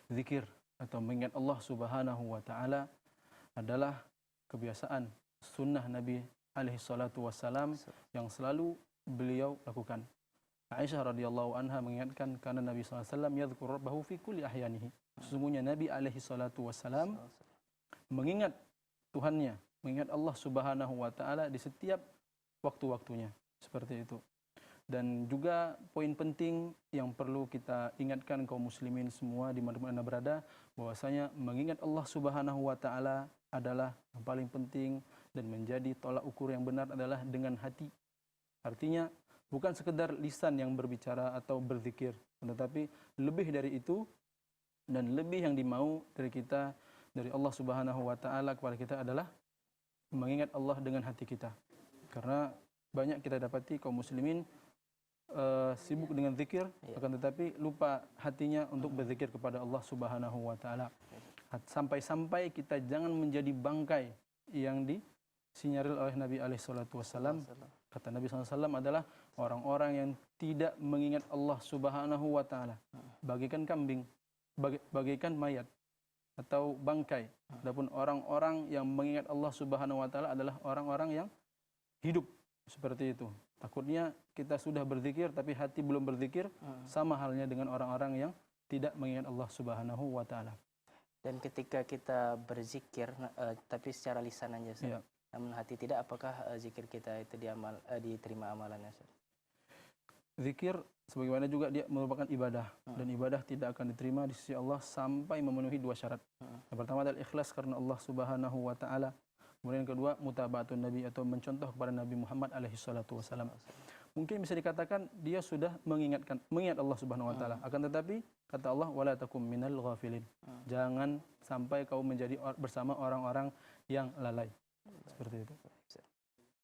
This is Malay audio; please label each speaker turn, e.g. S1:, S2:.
S1: zikir atau mengingat Allah Subhanahu wa taala adalah kebiasaan sunnah Nabi alaihi salatu wassalam yang selalu beliau lakukan. Aisyah radhiyallahu anha mengingatkan karena Nabi sallallahu alaihi wasallam yadhkur rabbahu fi kulli ahyanihi. Sesungguhnya Nabi alaihi salatu wassalam mengingat Tuhannya, mengingat Allah Subhanahu wa taala di setiap waktu-waktunya. Seperti itu. Dan juga poin penting yang perlu kita ingatkan kaum muslimin semua di mana-mana berada, bahwasanya mengingat Allah Subhanahu wa taala adalah yang paling penting dan menjadi tolak ukur yang benar adalah dengan hati. Artinya bukan sekedar lisan yang berbicara atau berzikir, tetapi lebih dari itu dan lebih yang dimau dari kita, dari Allah Subhanahu wa taala kepada kita adalah mengingat Allah dengan hati kita. Karena banyak kita dapati kaum muslimin sibuk dengan zikir, akan tetapi lupa hatinya untuk berzikir kepada Allah Subhanahu wa taala. Sampai-sampai kita jangan menjadi bangkai yang disinyarir oleh Nabi alaihi salatu wasallam. Kata Nabi SAW adalah orang-orang yang tidak mengingat Allah Subhanahu wa taala bagaikan kambing, bagaikan mayat atau bangkai. Adapun orang-orang yang mengingat Allah Subhanahu wa taala adalah orang-orang yang hidup. Seperti itu. Takutnya kita sudah berzikir tapi hati belum berzikir, sama halnya dengan orang-orang yang tidak mengingat Allah Subhanahu wa taala.
S2: Dan ketika kita berzikir tapi secara lisan saja, namun hati tidak, apakah zikir kita itu diterima amalannya?
S1: Zikir sebagaimana juga dia merupakan ibadah, dan ibadah tidak akan diterima di sisi Allah sampai memenuhi dua syarat. Yang pertama adalah ikhlas karena Allah Subhanahu wa taala. Kemudian yang kedua mutaba'atun Nabi atau mencontoh kepada Nabi Muhammad alaihi salatu wasallam. Mungkin bisa dikatakan dia sudah mengingat Allah Subhanahu wa taala. Akan tetapi kata Allah wala takum minal ghafilin. Jangan sampai kau menjadi bersama orang-orang yang lalai. Seperti itu.